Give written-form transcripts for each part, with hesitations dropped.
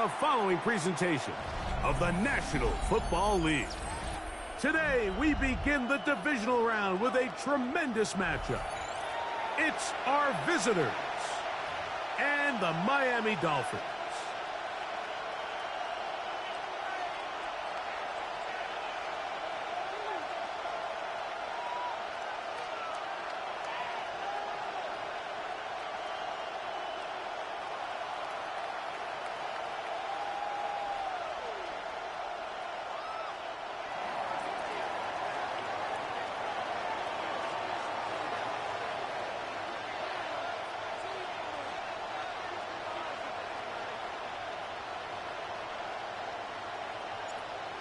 the following presentation of the National Football League. Today, we begin the divisional round with a tremendous matchup. It's our visitors and the Miami Dolphins.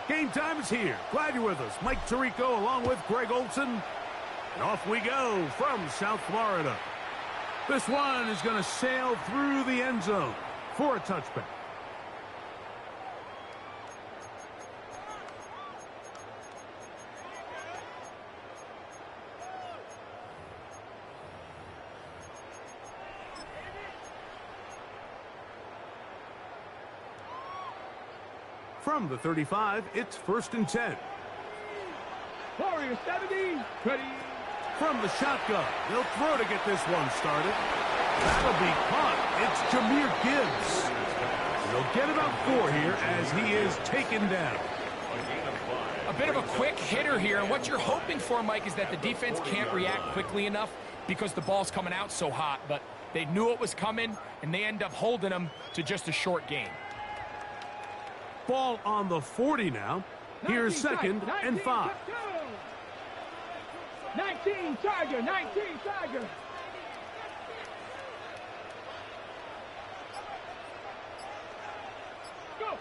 Game time is here. Glad you're with us. Mike Tirico along with Greg Olson. And off we go from South Florida. This one is going to sail through the end zone for a touchback. From the 35, it's 1st and 10. Warrior 70, ready. From the shotgun, they'll throw to get this one started. That'll be caught. It's Jahmyr Gibbs. They'll get about 4 here as he is taken down. A bit of a quick hitter here, and what you're hoping for, Mike, is that the defense can't react quickly enough because the ball's coming out so hot, but they knew it was coming, and they end up holding them to just a short gain. Ball on the 40 now. Here's 2nd and 5. 19 Tiger, 19 Tiger. Go.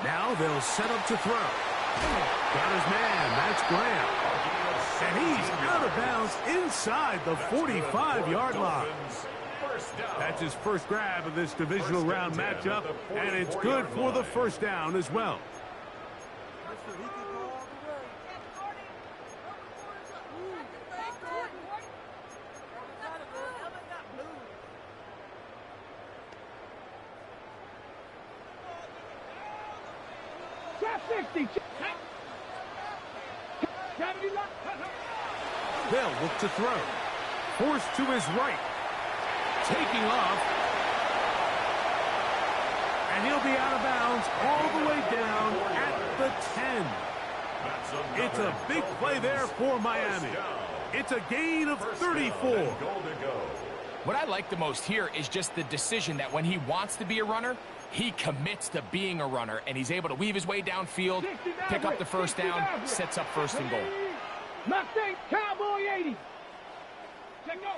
Now they'll set up to throw. Got his man, that's Graham. And he's out of bounds inside the 45-yard line. That's his first grab of this divisional round matchup, and it's good for the first down as well. They'll look to throw. Forced to his right. Taking off. And he'll be out of bounds all the way down at the 10. It's a big play there for Miami. It's a gain of 34. What I like the most here is just the decision that when he wants to be a runner, he commits to being a runner, and he's able to weave his way downfield, pick up the first down, sets up 1st and goal. Mustang Cowboy 80. Check go.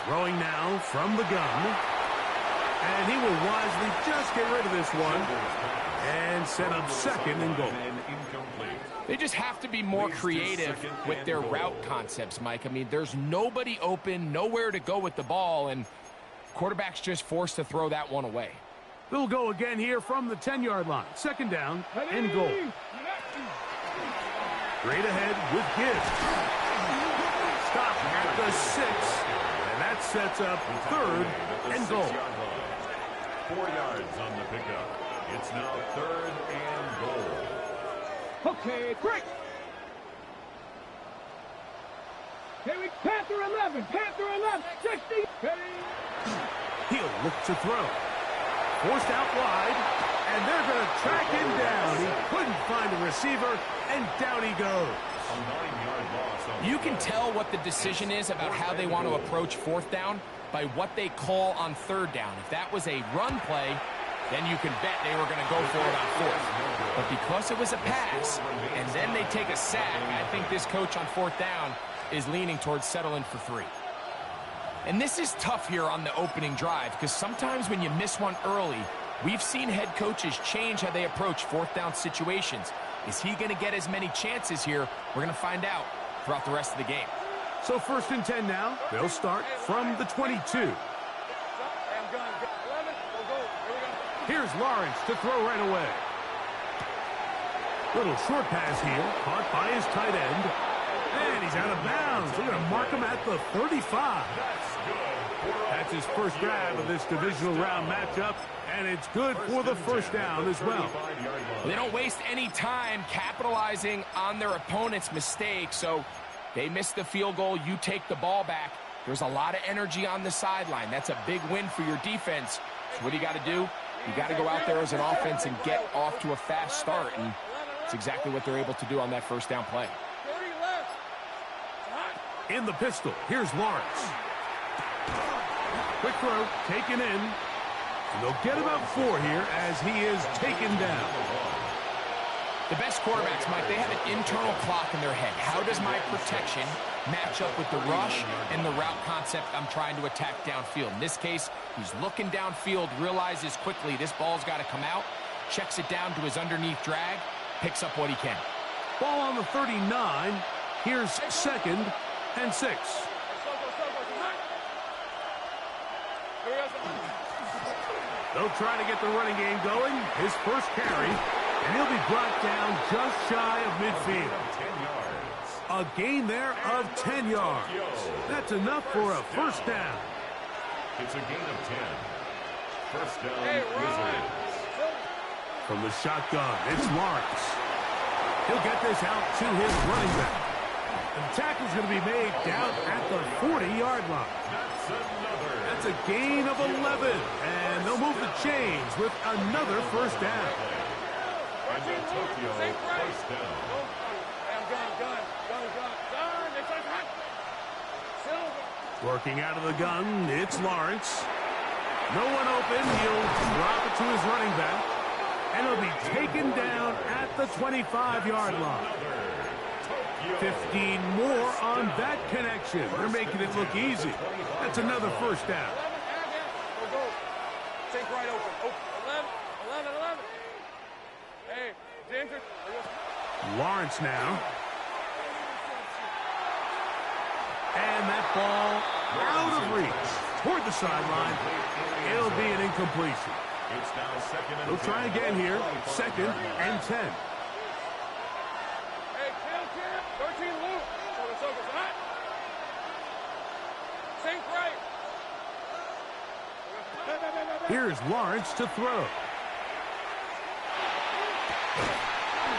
Throwing now from the gun. And he will wisely just get rid of this one. And set up 2nd and goal. They just have to be more creative with their route concepts, Mike. I mean, there's nobody open, nowhere to go with the ball, and quarterback's just forced to throw that one away. They'll go again here from the 10-yard line. 2nd down and goal. Straight ahead with Gibbs. Stop at the 6. And that sets up 3rd and goal. 4 yards on the pickup. It's now 3rd and goal. Okay, break. Here we Panther 11, Panther 11, 60. He'll look to throw. Forced out wide, and they're going to track him down. He couldn't find a receiver, and down he goes. You can tell what the decision is about how they want to approach 4th down by what they call on 3rd down. If that was a run play, then you can bet they were going to go for it on 4th. But because it was a pass, and then they take a sack, I think this coach on 4th down is leaning towards settling for 3. And this is tough here on the opening drive, because sometimes when you miss one early, we've seen head coaches change how they approach 4th down situations. Is he going to get as many chances here? We're going to find out throughout the rest of the game. So 1st and 10 now. They'll start from the 22. Here's Lawrence to throw right away. Little short pass here, caught by his tight end. And he's out of bounds. They're going to mark him at the 35. That's his first grab of this divisional round matchup, And it's good for the first down as well. They don't waste any time capitalizing on their opponent's mistakes, so they miss the field goal, you take the ball back. There's a lot of energy on the sideline. That's a big win for your defense. So what do you got to do? You got to go out there as an offense and get off to a fast start, and it's exactly what they're able to do on that first down play. In the pistol, here's Lawrence. Quick throw, taken in. And they'll get about 4 here as he is taken down. The best quarterbacks, Mike, they have an internal clock in their head. How does my protection match up with the rush and the route concept I'm trying to attack downfield? In this case, he's looking downfield, realizes quickly this ball's got to come out, checks it down to his underneath drag, picks up what he can. Ball on the 39. Here's 2nd and 6. They'll try to get the running game going. His first carry, and he'll be brought down just shy of midfield. A gain there of 10 yards. That's enough for a first down. It's a gain of 10. First down, Wizards. From the shotgun, it's Lawrence. He'll get this out to his running back. And the tackle's going to be made down at the 40-yard line. That's a gain of 11. And they'll move the chains with another first down. And Tokyo, first down. Working out of the gun, it's Lawrence. No one open. He'll drop it to his running back. And he'll be taken down at the 25-yard line. 15 more on that connection. They're making it look easy. That's another first down. Sink right open. 11. Hey, Ginger. Lawrence now. And that ball out of reach toward the sideline. It'll be an incompletion. It's now 2nd and 10. They'll try again here. 2nd and 10. Hey, kill. 13 loop. Sink right. Here's Lawrence to throw.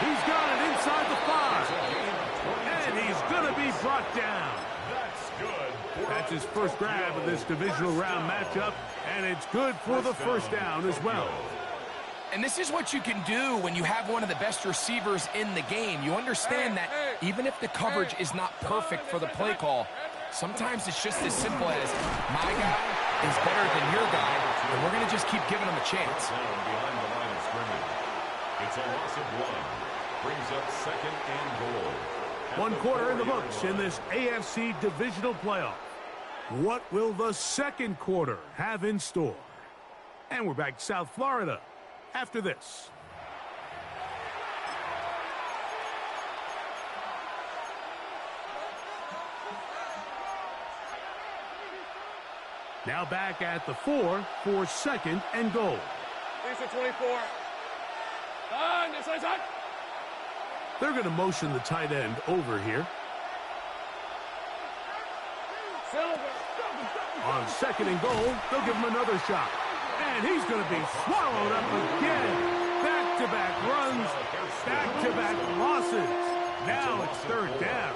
He's got it inside the 5. And he's going to be brought down. That's his first grab of this divisional round matchup, and it's good for the first down as well. And this is what you can do when you have one of the best receivers in the game. You understand that even if the coverage is not perfect for the play call, sometimes it's just as simple as my guy is better than your guy, and we're going to just keep giving him a chance. Behind the line of scrimmage. It's a loss of 1. Brings up 2nd and goal. 1 quarter in the books in this AFC divisional playoff. What will the second quarter have in store? And we're back to South Florida after this. Now back at the 4 for 2nd and goal. 24. They're going to motion the tight end over here. On 2nd and goal, they'll give him another shot. And he's going to be swallowed up again. Back-to-back runs, back-to-back losses. Now it's 3rd down.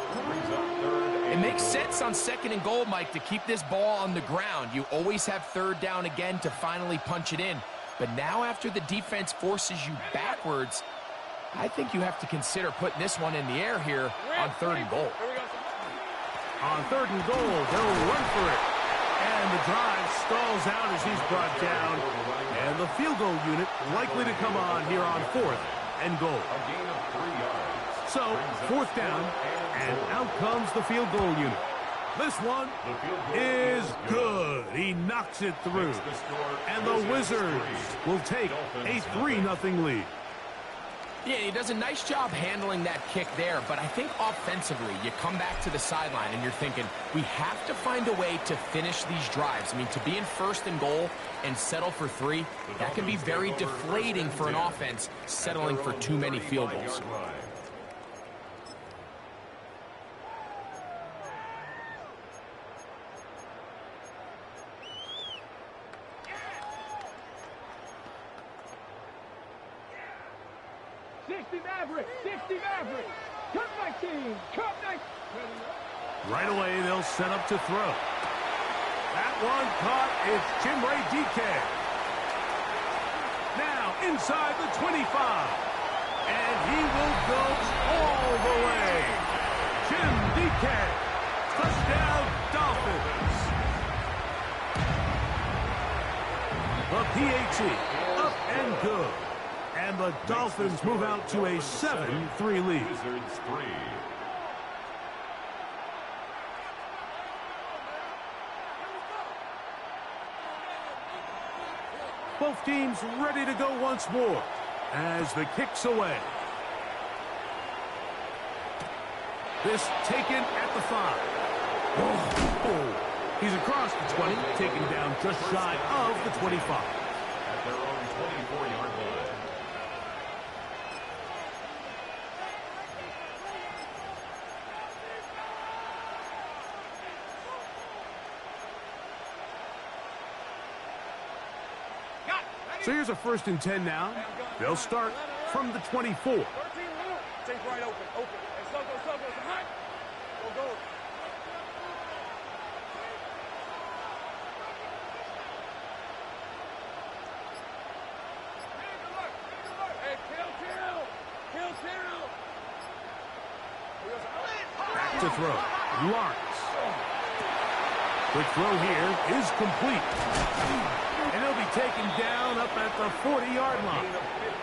It makes sense on 2nd and goal, Mike, to keep this ball on the ground. You always have 3rd down again to finally punch it in. But now after the defense forces you backwards, I think you have to consider putting this one in the air here on 3rd and goal. On 3rd and goal, they'll run for it. And the drive stalls out as he's brought down. And the field goal unit likely to come on here on 4th and goal. A gain of 3 yards. So, 4th down, and out comes the field goal unit. This one is good. He knocks it through. And the Wizards will take a 3-0 lead. Yeah, he does a nice job handling that kick there, but I think offensively, you come back to the sideline and you're thinking, we have to find a way to finish these drives. I mean, to be in 1st and goal and settle for 3, that can be very deflating for an offense settling for too many field goals. 60 Maverick. 60 Maverick. Cut 19. Cut 19. Right away, they'll set up to throw. That one caught. It's Chimray DK. Now inside the 25. And he will go all the way. Jim DK. Touchdown, Dolphins. The PAT up and good. And the Dolphins move out to a 7-3 lead. Wizards 3. Both teams ready to go once more as the kick's away. This taken at the 5. Oh. He's across the 20, taken down just shy of the 25. At their own 24-yard line. So here's a 1st and 10 now. They'll start from the 24. Take right open. And so goes. Hot. Go. Hey, kill. Back to throw. Lawrence. Quick throw here is complete. And he'll be taken down up at the 40-yard line.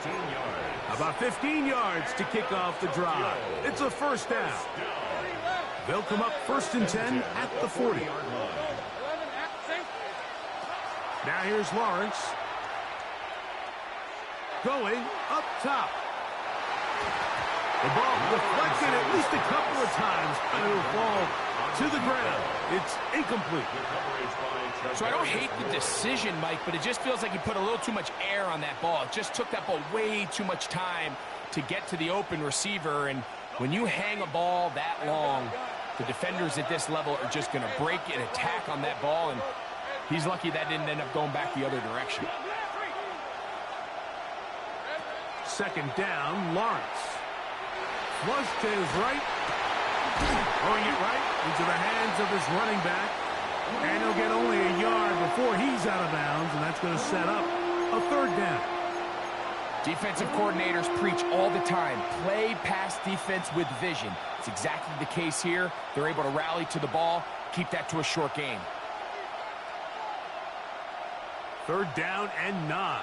15 yards. About 15 yards to kick off the drive. It's a 1st down. They'll come up 1st and 10 at the 40. Now here's Lawrence. Going up top. The ball deflected at least a couple of times, and it will fall to the ground. It's incomplete. So I don't hate the decision, Mike, but it just feels like he put a little too much air on that ball. It just took that ball way too much time to get to the open receiver. And when you hang a ball that long, the defenders at this level are just going to break and attack on that ball. And he's lucky that didn't end up going back the other direction. 2nd down, Lawrence. Flush to his right. Throwing it right into the hands of his running back. And he'll get only a yard before he's out of bounds, and that's going to set up a 3rd down. Defensive coordinators preach all the time, play pass defense with vision. It's exactly the case here. They're able to rally to the ball, keep that to a short game. 3rd down and 9.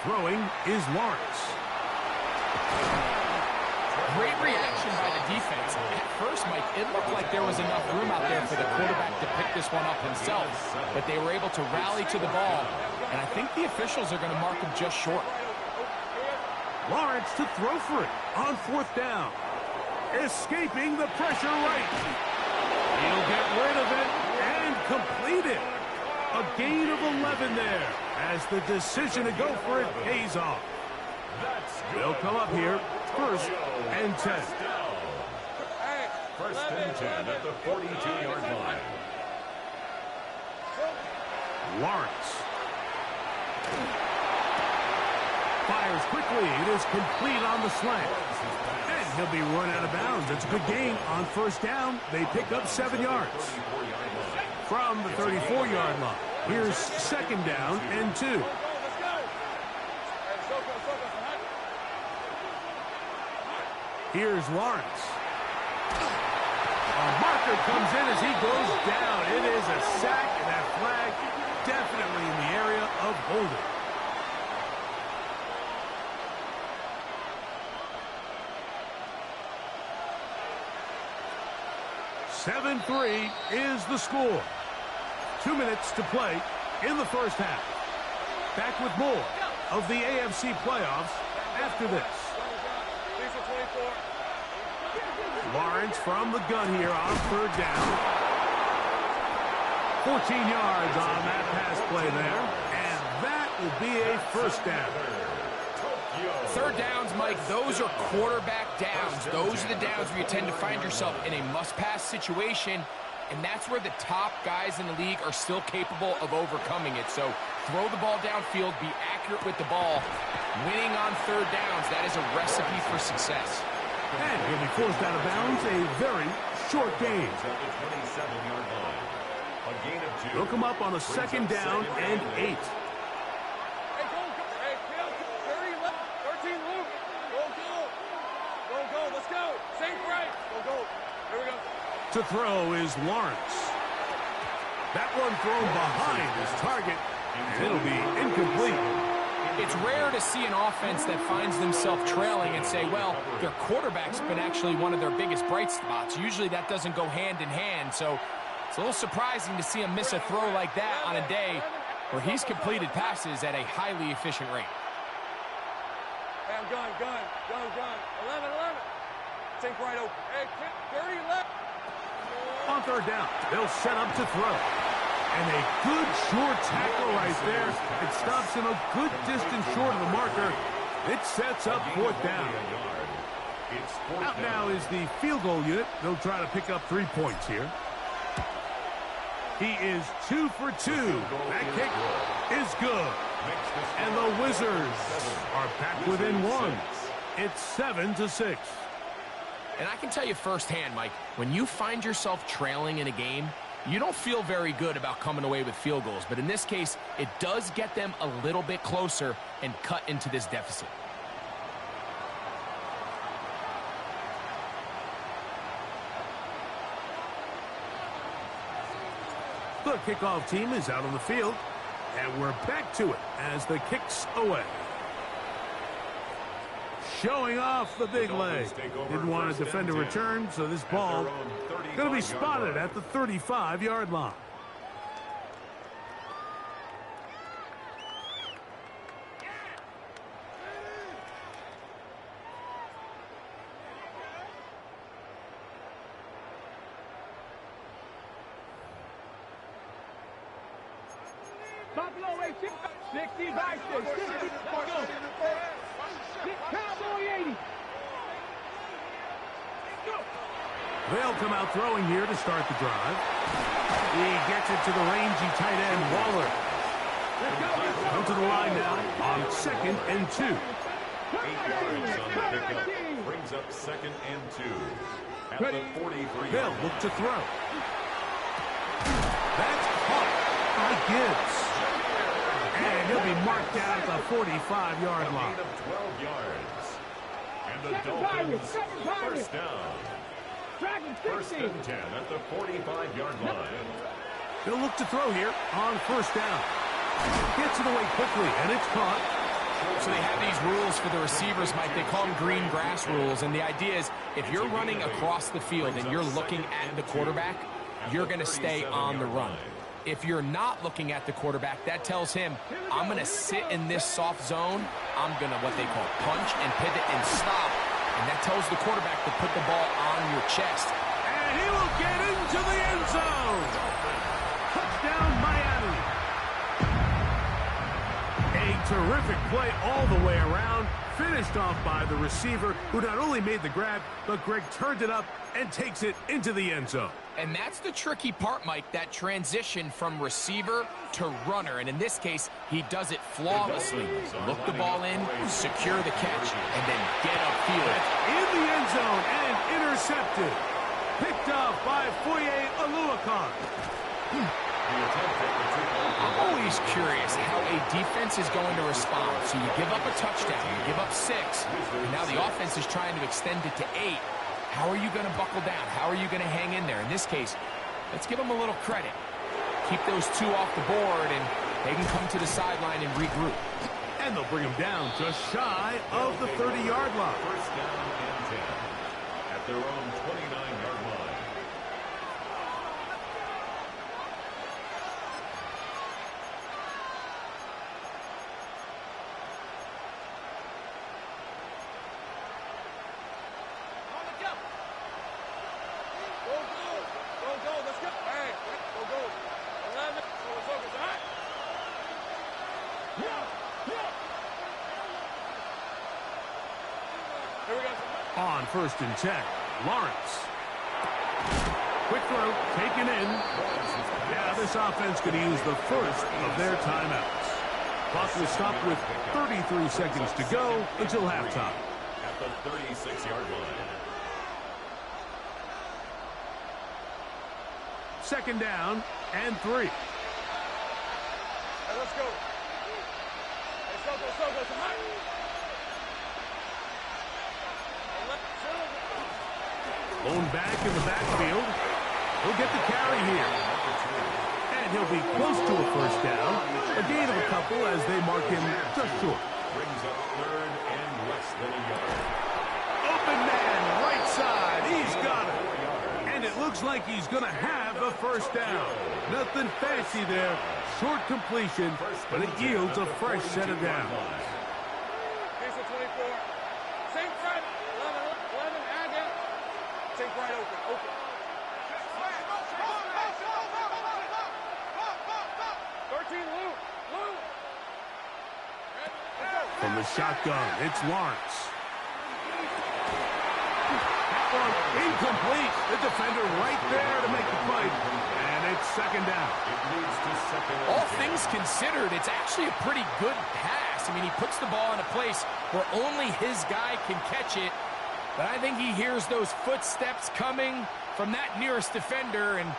Throwing is Lawrence. Great reaction by the defense. At first, Mike, it looked like there was enough room out there for the quarterback to pick this one up himself, but they were able to rally to the ball, and I think the officials are going to mark him just short. Lawrence to throw for it on 4th down. Escaping the pressure right. He'll get rid of it and complete it. A gain of 11 there as the decision to go for it pays off. They'll come up here 1st and 10. 1st and 10 at the 42-yard line. Lawrence. Fires quickly. It is complete on the slant. And he'll be run out of bounds. It's a good gain on 1st down. They pick up 7 yards. From the 34-yard line. Here's 2nd down and 2. Here's Lawrence. A marker comes in as he goes down. It is a sack, and that flag definitely in the area of holding. (7-3) is the score. 2 minutes to play in the 1st half. Back with more of the AFC playoffs after this. Lawrence from the gun here on 3rd down. 14 yards on that pass play there. And that will be a 1st down. Third downs, Mike, those are quarterback downs. Those are the downs where you tend to find yourself in a must-pass situation, and that's where the top guys in the league are still capable of overcoming it. So throw the ball downfield, be accurate with the ball. Winning on third downs, that is a recipe for success. And he'll be forced out of bounds, a very short game. They'll come up on a second down and 8. To throw is Lawrence. That one thrown behind his target, and it'll be incomplete. It's rare to see an offense that finds themselves trailing and say, well, their quarterback's been actually one of their biggest bright spots. Usually that doesn't go hand in hand, so it's a little surprising to see him miss a throw like that on a day where he's completed passes at a highly efficient rate. Hey, I'm gun. 11. Take right open. Hey, 30 left. On third down, they'll set up to throw. And a good short tackle right there. It stops him a good distance short of the marker. It sets up fourth down. Out now is the field goal unit. They'll try to pick up 3 points here. He is 2 for 2. That kick is good. And the Wizards are back within 1. It's 7-6. And I can tell you firsthand, Mike, when you find yourself trailing in a game, you don't feel very good about coming away with field goals. But in this case, it does get them a little bit closer and cut into this deficit. The kickoff team is out on the field, and we're back to it as the kick's away. Showing off the big leg. Didn't want to defend a return, so this ball going to be spotted at the 35-yard line. Buffalo 60 by 60. Cowboy 80. They'll come out throwing here to start the drive. He gets it to the rangy tight end, Waller. Come to the line now on 2nd and 2. 8 yards on the pickup. Brings up 2nd and 2. At the 43. They'll look to throw. That's caught by Gibbs. And he'll be marked down at the 45-yard line. Of 12 yards. And the Dolphins first down. First and 10 at the 45-yard line. They'll look to throw here on first down. Gets it away quickly, and it's caught. So they have these rules for the receivers, Mike. They call them green grass rules. And the idea is if you're running across the field and you're looking at the quarterback, you're going to stay on the run. If you're not looking at the quarterback, that tells him, I'm going to sit in this soft zone. I'm going to, what they call, punch and pivot and stop. And that tells the quarterback to put the ball on your chest. And he will get into the end zone. Touchdown, Miami. A terrific play all the way around. Finished off by the receiver, who not only made the grab, but Greg turned it up and takes it into the end zone. And that's the tricky part, Mike, that transition from receiver to runner. And in this case, he does it flawlessly. Look the ball in, secure the catch, and then get upfield. In the end zone and intercepted. Picked off by Foye Oluokun. I'm always curious how a defense is going to respond. So you give up a touchdown, you give up 6, and now the offense is trying to extend it to 8. How are you going to buckle down? How are you going to hang in there? In this case, let's give them a little credit. Keep those 2 off the board, and they can come to the sideline and regroup. And they'll bring him down just shy of the 30-yard line. First down and 10 at their own 29-yard line. On 1st and 10, Lawrence. Quick throw, taken in. Now this offense could use the first of their timeouts. Clock will stop with 33 seconds to go until halftime. At the 36-yard line. 2nd down and 3. Hey, let's go. Hey, so go. Hot. Blown back in the backfield. He'll get the carry here. And he'll be close to a 1st down. A gain of a couple as they mark him just short. Brings up 3rd and less than a yard. Open man, right side. He's got it. And it looks like he's going to have a 1st down. Nothing fancy there. Short completion, but it yields a fresh set of downs. Here's the 24. Same front. 11, again. Same right open. From the shotgun, it's Lawrence. That one incomplete. The defender right there to make the fight. And it's 2nd down. It leads to 2nd and All 10. things considered, it's actually a pretty good pass. I mean, he puts the ball in a place where only his guy can catch it. But I think he hears those footsteps coming from that nearest defender, and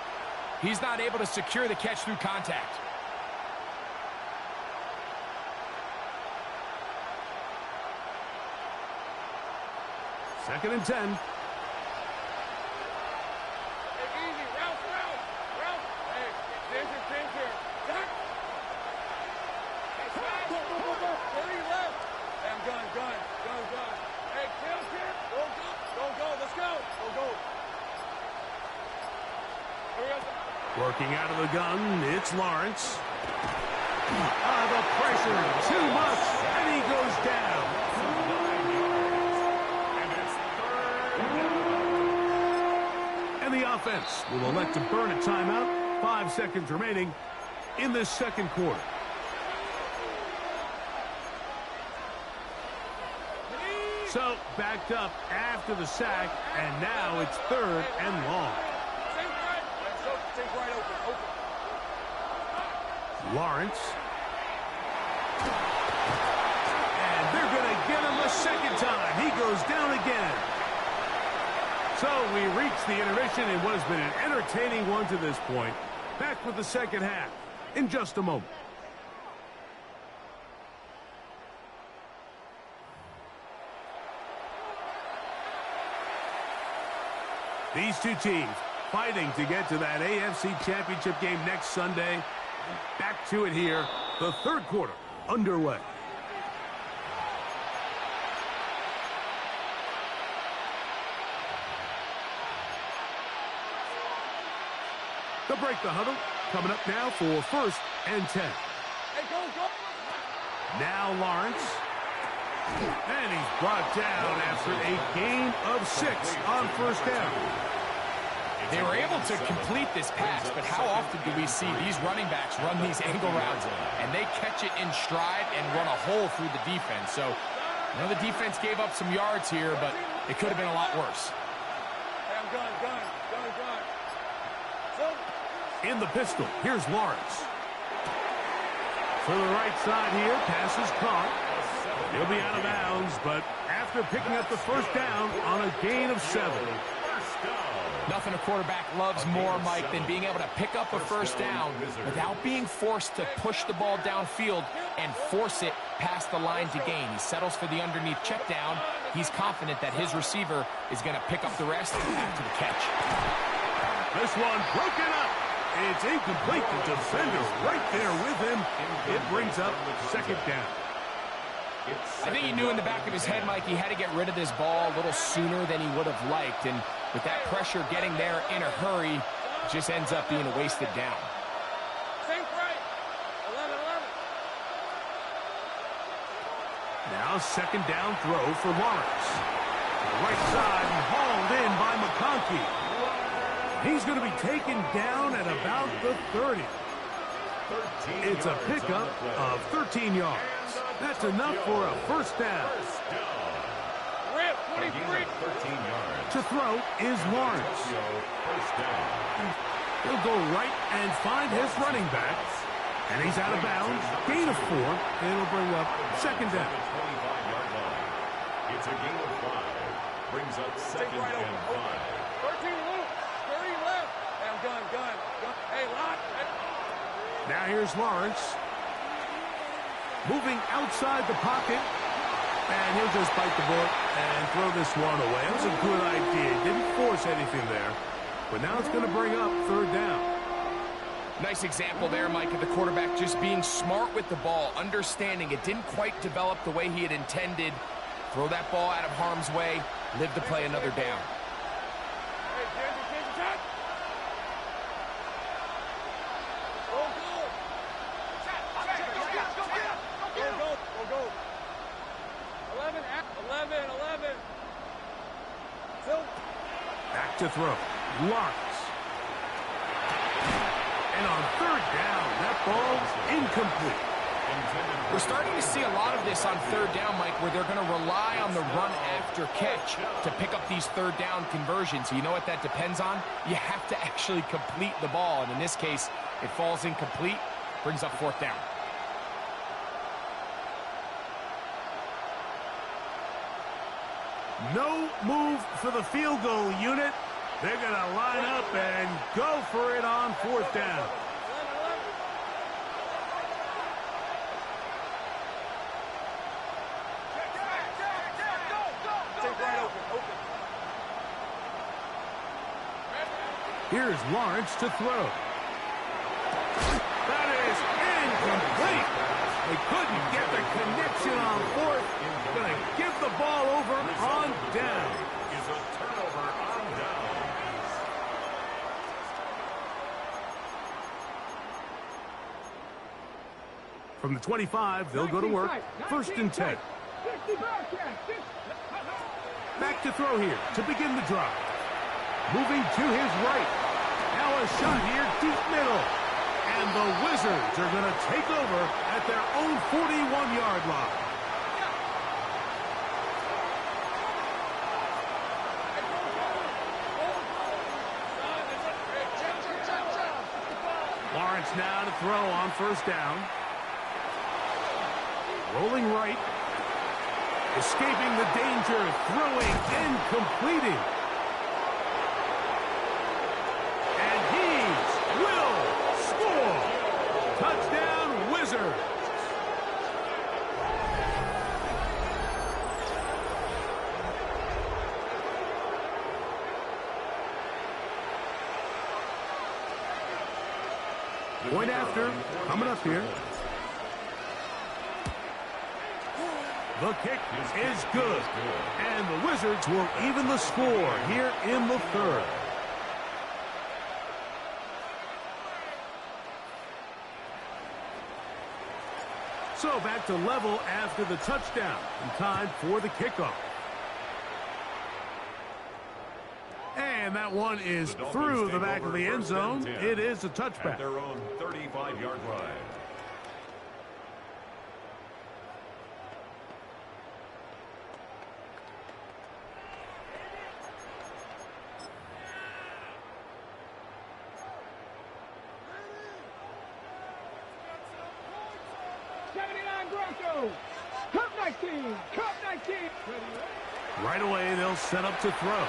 he's not able to secure the catch through contact. Second and 10. Take easy. Ralph. Hey, Ginger. Jack. Hey, smash. 30 left. Hey, I'm gun. Hey, kill. Go. Let's go. Go. Hurry up. Working out of the gun, it's Lawrence. The pressure, too much, and he goes down. And the offense will elect to burn a timeout. 5 seconds remaining in this 2nd quarter. So, backed up after the sack, and now it's 3rd and long. Same right open. Lawrence. And they're going to get him a 2nd time. He goes down again. So we reach the intermission in what has been an entertaining one to this point. Back with the 2nd half in just a moment. These two teams fighting to get to that AFC Championship game next Sunday. Back to it here, the 3rd quarter underway. They'll break the huddle. Coming up now for 1st and 10. Hey, go. Now Lawrence. And he's brought down after a gain of 6 on 1st down. They were able to complete this pass, but how often do we see these running backs run these angle routes and they catch it in stride and run a hole through the defense? So, I know the defense gave up some yards here, but it could have been a lot worse. Hey, I'm gun. In the pistol, here's Lawrence. To the right side here, pass is caught. He'll be out of bounds, but after picking up the 1st down on a gain of 7. Nothing a quarterback loves more, Mike, than being able to pick up a 1st down without being forced to push the ball downfield and force it past the line to gain. He settles for the underneath check down. He's confident that his receiver is going to pick up the rest after the catch. This one broken up. It's incomplete. The defender right there with him. It brings up 2nd down. I think he knew in the back of his head, Mike, he had to get rid of this ball a little sooner than he would have liked. And with that pressure getting there in a hurry, it just ends up being a wasted down. Same right. 11. Now 2nd down throw for Lawrence. The right side and hauled in by McConkey. He's going to be taken down at about the 30. It's a pickup of 13 yards. That's enough for a 1st down. Rip, 23. 13 yards. To throw is Lawrence. First down. He'll go right and find his running back. And he's out of bounds. Gain of 4. And it'll bring up second down. 25-yard line. It's a gain of 5. Brings up second and 5. 13 loose. 30 left. And gun. Hey, lock. Now here's Lawrence. Moving outside the pocket. And he'll just bite the bullet and throw this one away. That was a good idea. Didn't force anything there. But now it's going to bring up third down. Nice example there, Mike, of the quarterback just being smart with the ball, understanding it didn't quite develop the way he had intended. Throw that ball out of harm's way, live to play another down. Hey, change attack. Go. 11. Still. Back to throw. Lawrence. And on third down, that ball's incomplete. We're starting to see a lot of this on third down, Mike, where they're going to rely on the run after catch to pick up these third down conversions. You know what that depends on? You have to actually complete the ball, and in this case, it falls incomplete, brings up fourth down. No move for the field goal unit. They're going to line up and go for it on fourth down. 11. Here's Lawrence to throw. That is incomplete. They couldn't get the connection on fourth. Going to give the ball over on down. Is a turnover on down. From the 25, they'll go to work. First and 10. Back to throw here to begin the drive. Moving to his right. Now a shot here deep middle. And the Wizards are going to take over at their own 41-yard line. Lawrence now to throw on first down. Rolling right. Escaping the danger, throwing and completing. And he will score. Touchdown, Wizards. Point after, coming up here. The kick is good. And the Wizards will even the score here in the third. So back to level after the touchdown. And time for the kickoff. And that one is through the back of the end zone. It is a touchback. At their own 35-yard line. Right away, they'll set up to throw.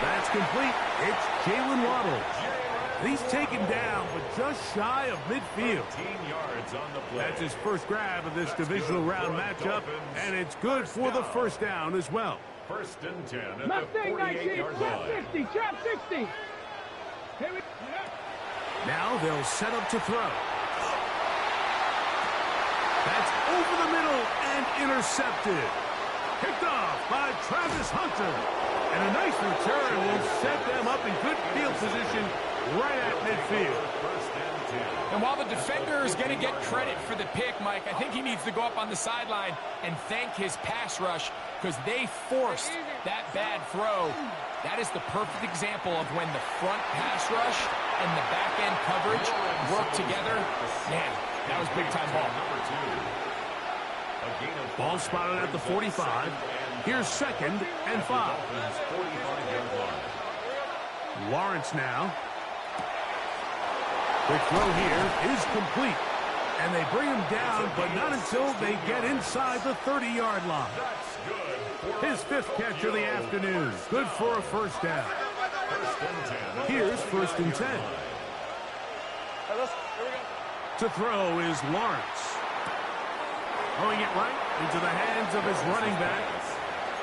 That's complete. It's Jalen Waddle. He's taken down, but just shy of midfield. 15 yards on the play. That's his first grab of this divisional round matchup, and it's good for the first down as well. First and 10 at the 48-yard line. 50, trap 60. Now they'll set up to throw. That's over the middle and intercepted. Picked off by Travis Hunter. And a nice return will set them up in good field position right at midfield. And while the defender is going to get credit for the pick, Mike, I think he needs to go up on the sideline and thank his pass rush because they forced that bad throw. That is the perfect example of when the front pass rush and the back end coverage work together. Man, that was big time ball. Ball spotted at the 45. Here's 2nd and 5. Lawrence now. Quick throw here is complete. And they bring him down, but not until they get inside the 30-yard line. His 5th catch of the afternoon. Good for a first down. Here's 1st and 10. To throw is Lawrence. Throwing it right into the hands of his running back.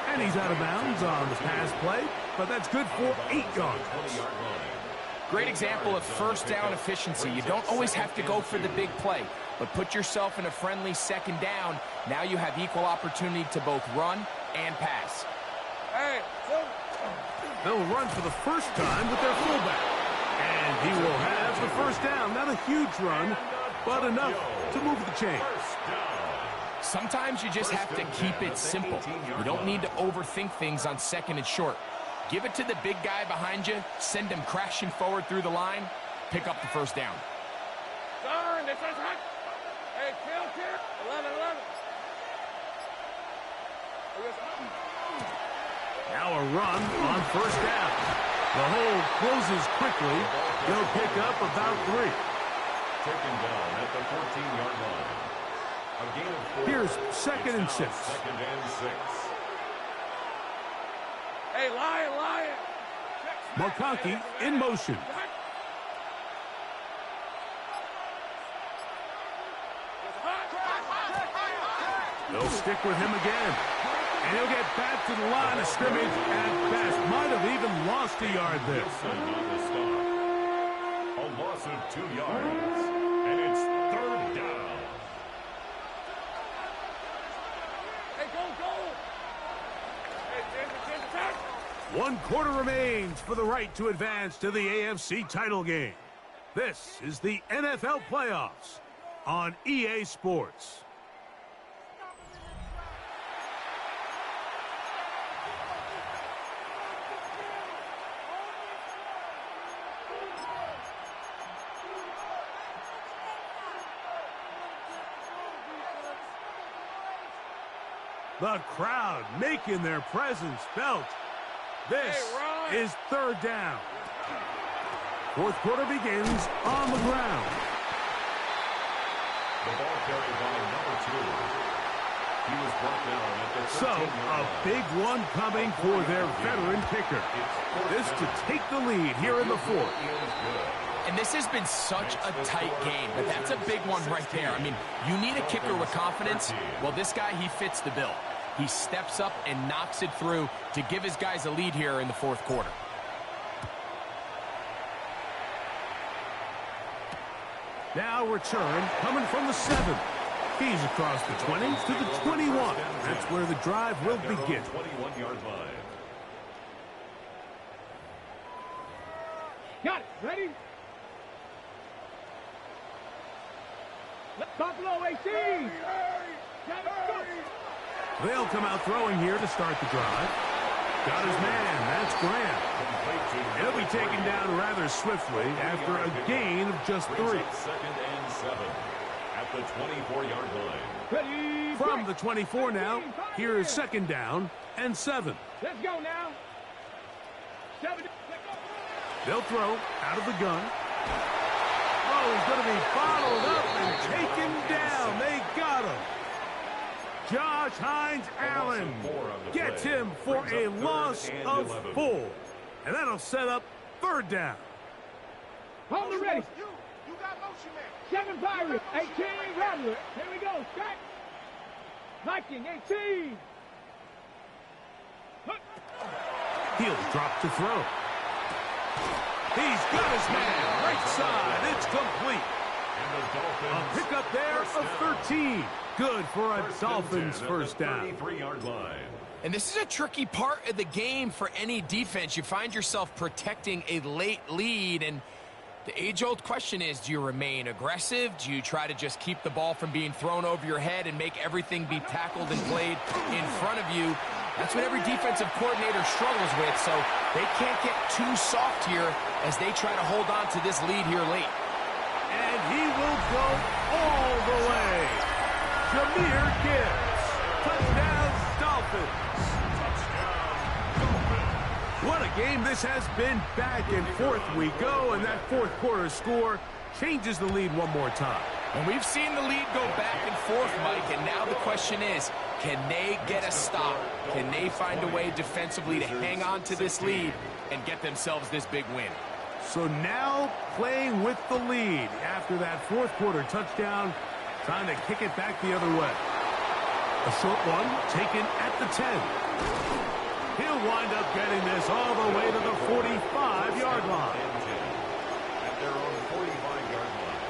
And he's out of bounds on the pass play, but that's good for 8 yards. Great example of first down efficiency. You don't always have to go for the big play, but put yourself in a friendly 2nd down. Now you have equal opportunity to both run and pass. Hey, They'll run for the first time with their fullback. And he will have the first down. Not a huge run, but enough to move the chain. Sometimes you just have to keep it simple. You don't need to overthink things on 2nd and short. Give it to the big guy behind you, send him crashing forward through the line, pick up the first down. turn, this is hot. Hey, kill, 11. Now a run on first down. The hole closes quickly. They'll pick up about 3. Taken down at the 14-yard line. A gain of 4. Here's 2nd and 6. 2nd and 6. Hey, Lion. McConkey in motion. They'll stick with him again. And he'll get back to the line of scrimmage at best. Might have even lost a yard there. A loss of 2 yards. And it's 3rd down. Hey, go. Hey, 1 quarter remains for the right to advance to the AFC title game. This is the NFL playoffs on EA Sports. The crowd making their presence felt. This is 3rd down. 4th quarter begins on the ground. The ball carried by number 2. He was brought down at the 13-yard So, line. a big one coming for their veteran kicker. This to take the lead here in the 4th. And this has been such a tight game, but that's a big one right there. I mean, you need a kicker with confidence. Well, this guy, he fits the bill. He steps up and knocks it through to give his guys a lead here in the 4th quarter. Now return coming from the 7. He's across the 20 to the 21. That's where the drive will begin. 21-yard line. Got it. Ready? Buffalo 18. They'll come out throwing here to start the drive. Got his man. That's Graham. He'll be taken down rather swiftly after a gain of just 3. 2nd and 7 at the 24-yard line. Ready? From the 24 now, here is 2nd down and 7. Let's go now. 7. They'll throw out of the gun. Oh, he's going to be followed up and taken down. They got him. Josh Hines-Allen gets him for a loss of 4. And that'll set up 3rd down. Hold it ready. You got motion man. 7 Pirates, 18 Rattler. Here we go. Strike. Viking 18. He'll drop to throw. He's got his man. Right side. It's complete. A pickup there of 13. Good for a Dolphins first down. 33-yard line. And this is a tricky part of the game for any defense. You find yourself protecting a late lead, and the age-old question is, do you remain aggressive? Do you try to just keep the ball from being thrown over your head and make everything be tackled and played in front of you? That's what every defensive coordinator struggles with, so they can't get too soft here as they try to hold on to this lead here late. And he will go all the way. Jahmyr Gibbs. Touchdown, Dolphins. game, this has been back and forth we go, and that fourth quarter score changes the lead one more time. And we've seen the lead go back and forth, Mike, and now the question is, can they get a stop? Can they find a way defensively to hang on to this lead and get themselves this big win? So now playing with the lead after that fourth quarter touchdown, trying to kick it back the other way. A short one taken at the 10. He'll wind up getting this all the way to the 45-yard line. At their own 45-yard line.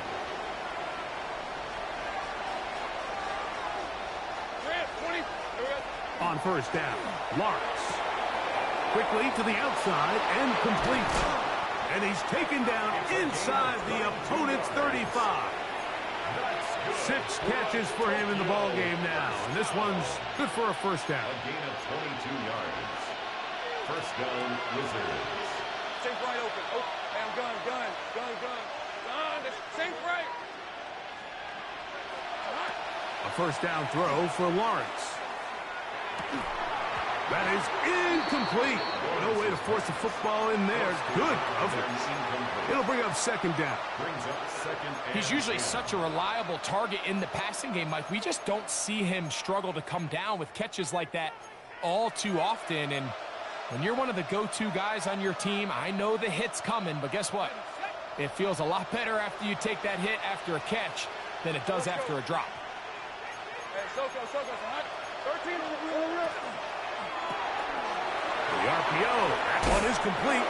On first down, Lawrence. Quickly to the outside and complete. And he's taken down inside the opponent's 35. 6 catches for him in the ball game now. And this one's good for a first down. A gain of 22 yards. First down, Wizards. Sink right open. Oh, hey, I'm gun. Sink right. A first down throw for Lawrence. That is incomplete. No way to force the football in there. Good coverage. It'll bring up second down. He's usually such a reliable target in the passing game, Mike. We just don't see him struggle to come down with catches like that all too often. And when you're one of the go-to guys on your team, I know the hit's coming, but guess what? It feels a lot better after you take that hit after a catch than it does after a drop. The RPO, that one is complete.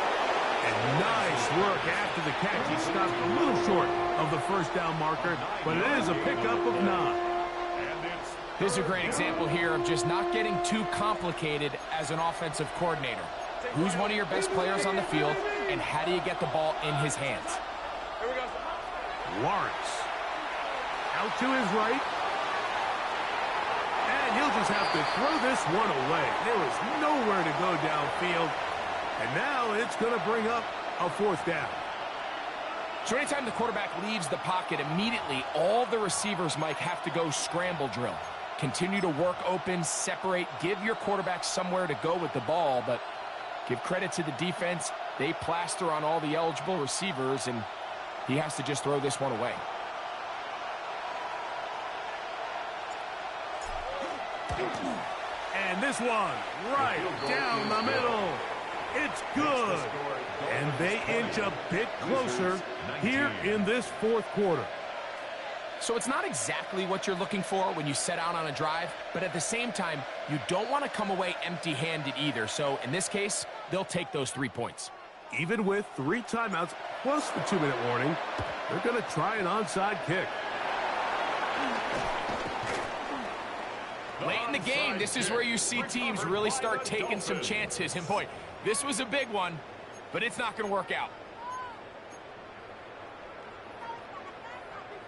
And nice work after the catch. He stopped a little short of the first down marker, but it is a pickup of 9. This is a great example here of just not getting too complicated as an offensive coordinator. Who's one of your best players on the field, and how do you get the ball in his hands? Lawrence. Out to his right. And he'll just have to throw this one away. There was nowhere to go downfield. And now it's going to bring up a fourth down. So anytime the quarterback leaves the pocket, immediately all the receivers, Mike, have to go scramble drill. Continue to work open, separate, give your quarterback somewhere to go with the ball, but give credit to the defense. They plaster on all the eligible receivers, and he has to just throw this one away. And this one right down the middle. It's good. And they inch a bit closer here in this fourth quarter. So it's not exactly what you're looking for when you set out on a drive, but at the same time, you don't want to come away empty-handed either. So in this case, they'll take those 3 points. Even with 3 timeouts plus the 2-minute warning, they're going to try an onside kick. Late in the game, this is where you see teams really start taking some chances. And boy, this was a big one, but it's not going to work out.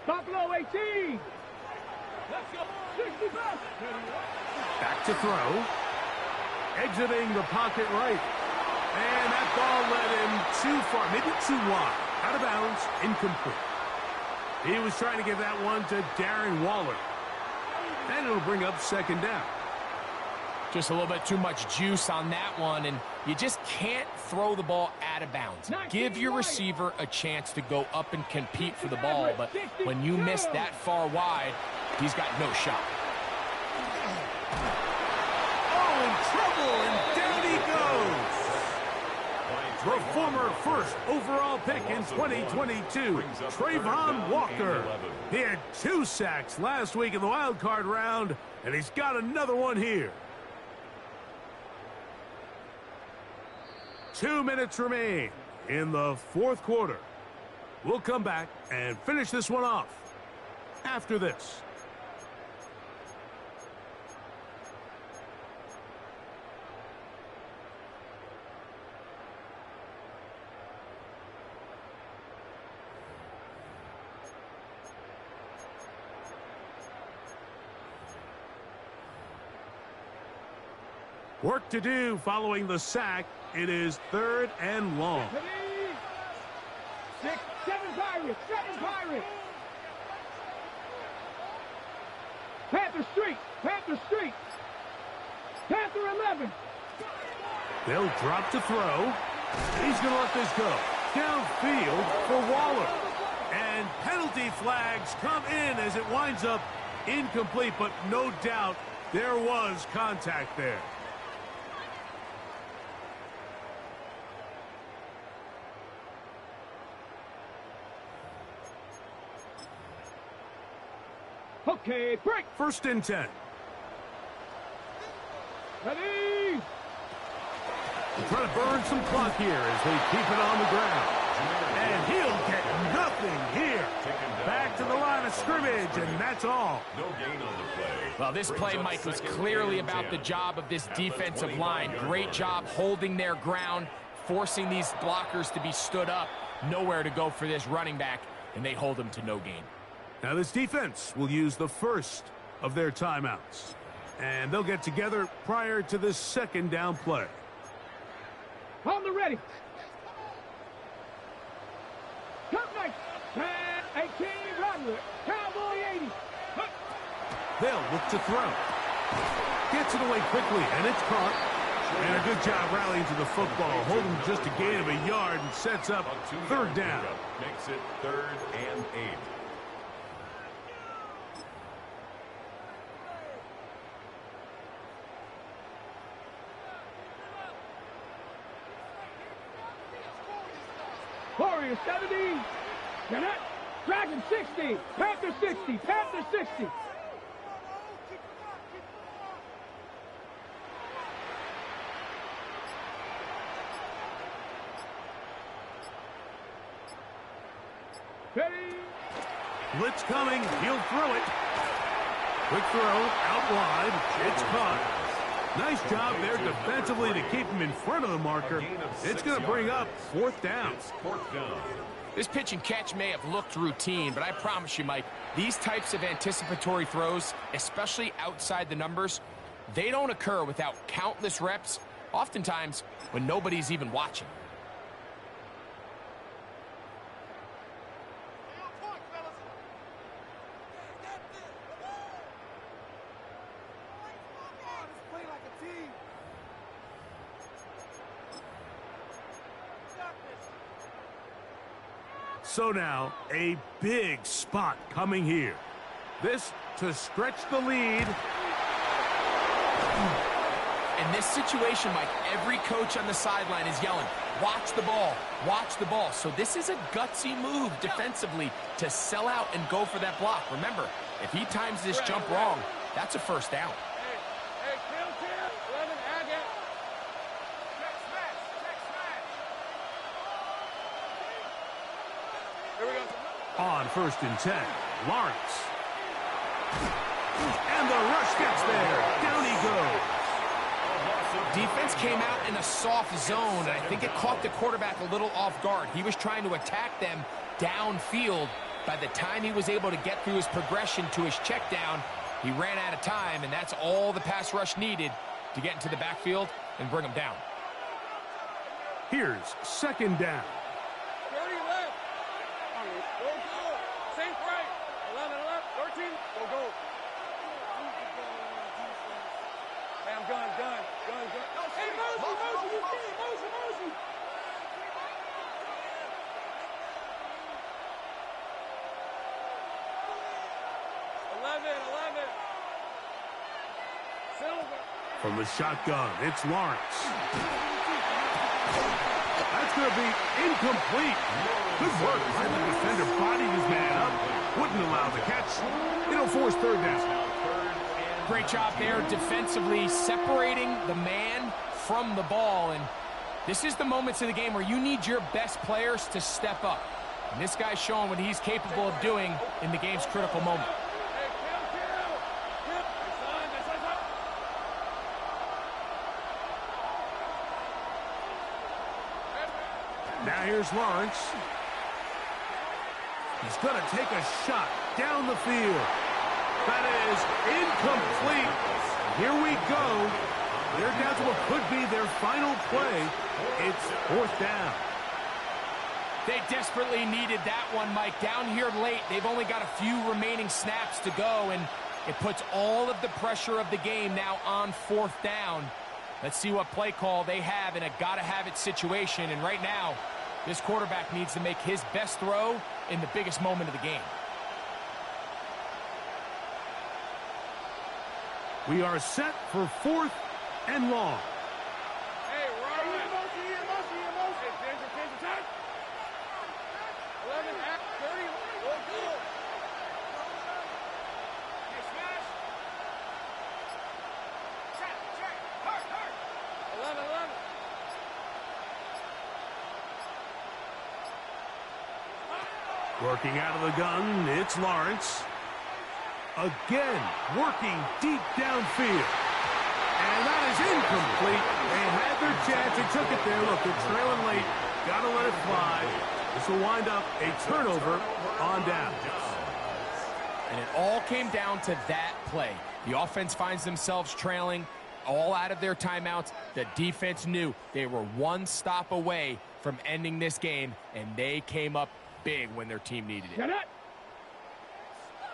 Buffalo 18. Let's go. 65. Back to throw. Exiting the pocket right. And that ball led him too far, maybe too wide. Out of bounds, incomplete. He was trying to get that one to Darren Waller. And it'll bring up second down. Just a little bit too much juice on that one, and you just can't throw the ball out of bounds. Give your receiver a chance to go up and compete for the ball, but when you miss that far wide, he's got no shot. Oh, in trouble, and down he goes. The former first overall pick in 2022, Trayvon Walker. He had 2 sacks last week in the wild card round, and he's got another one here. 2 minutes remain in the fourth quarter. We'll come back and finish this one off after this. Work to do following the sack. It is 3rd and long. 6, 7 Pirates, 7 Pirates. Panther Street, Panther Street. Panther 11. They'll drop to throw. He's going to let this go. Downfield for Waller. And penalty flags come in as it winds up incomplete, but no doubt there was contact there. Okay, break. 1st and 10. Ready. Trying to burn some clock here as they keep it on the ground. And he'll get nothing here. Back to the line of scrimmage, and that's all. No gain on the play. Well, this play, Mike, was clearly about the job of this defensive line. Great job holding their ground, forcing these blockers to be stood up. Nowhere to go for this running back, and they hold him to no gain. Now this defense will use the first of their timeouts. And they'll get together prior to this 2nd down play. On the ready. Cut nice. 18, Rattler. Cowboy 80. They'll look to throw. Gets it away quickly, and it's caught. And a good job rallying to the football, holding just a gain of a yard and sets up 3rd down. Makes it 3rd and 8. Warriors 70. Jeanette. Dragon 60. Panther 60. Panther 60. Ready. Blitz coming. He'll throw it. Quick throw. Out wide. It's caught. Nice job there defensively to keep him in front of the marker. It's going to bring up 4th down. This pitch and catch may have looked routine, but I promise you, Mike, these types of anticipatory throws, especially outside the numbers, they don't occur without countless reps, oftentimes when nobody's even watching. So now, a big spot coming here. This to stretch the lead. In this situation, Mike, every coach on the sideline is yelling, watch the ball, watch the ball. So this is a gutsy move defensively to sell out and go for that block. Remember, if he times this jump wrong, that's a 1st down. On 1st and 10, Lawrence. And the rush gets there. Down he goes. Defense came out in a soft zone, and I think it caught the quarterback a little off guard. He was trying to attack them downfield. By the time he was able to get through his progression to his check down, he ran out of time, and that's all the pass rush needed to get into the backfield and bring him down. Here's 2nd down. 30 left. Go, go. Same right. 11 left. 13. Go, go. Hey, I'm done. Hey, Mosey. You see it. Mosey. 11. Silver. From the shotgun, it's Lawrence. That's going to be incomplete. Good work by the defender. Bodied his man up. Wouldn't allow the catch. It'll force 3rd down. Great job there defensively, separating the man from the ball. And this is the moments of the game where you need your best players to step up. And this guy's showing what he's capable of doing in the game's critical moment. Now here's Lawrence. He's going to take a shot down the field. That is incomplete. Here we go. They're down to what could be their final play. It's 4th down. They desperately needed that one, Mike. Down here late, they've only got a few remaining snaps to go, and it puts all of the pressure of the game now on 4th down. Let's see what play call they have in a gotta-have-it situation. And right now, this quarterback needs to make his best throw in the biggest moment of the game. We are set for 4th and long. Hey, we're on it. Hey, change the time. 11 at 30. Go. Hey, smash. Check. Hurt. 11. Working out of the gun, it's Lawrence. Again, working deep downfield. And that is incomplete. They had their chance. They took it there. Look, they're trailing late. Got to let it fly. This will wind up a turnover on down. And it all came down to that play. The offense finds themselves trailing, all out of their timeouts. The defense knew they were one stop away from ending this game, and they came up big when their team needed it.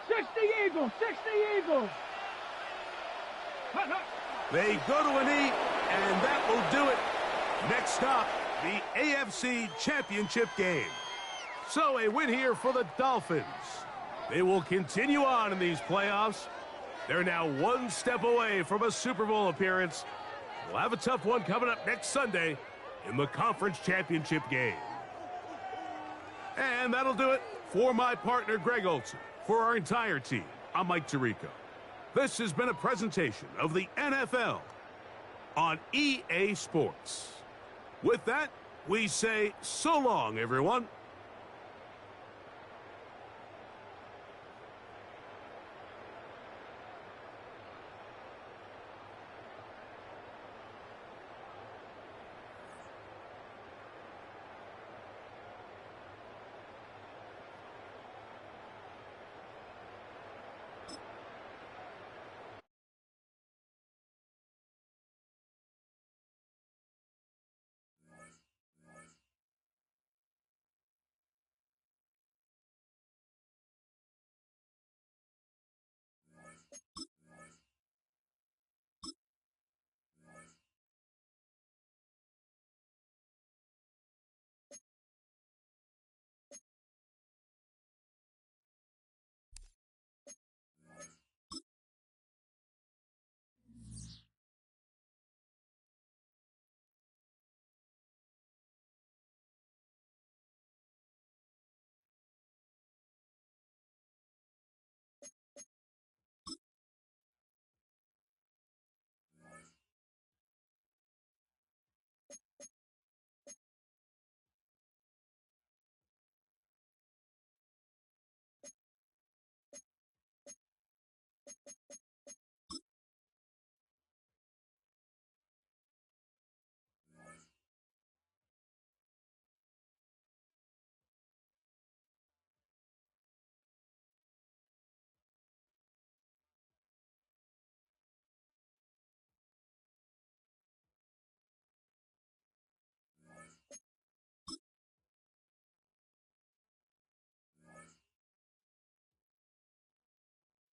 60 Eagles. They go to a knee, and that will do it. Next stop, the AFC Championship game. So a win here for the Dolphins. They will continue on in these playoffs. They're now one step away from a Super Bowl appearance. We'll have a tough one coming up next Sunday in the Conference Championship game. And that'll do it for my partner, Greg Olson. For our entire team, I'm Mike Tirico. This has been a presentation of the NFL on EA Sports. With that, we say so long, everyone.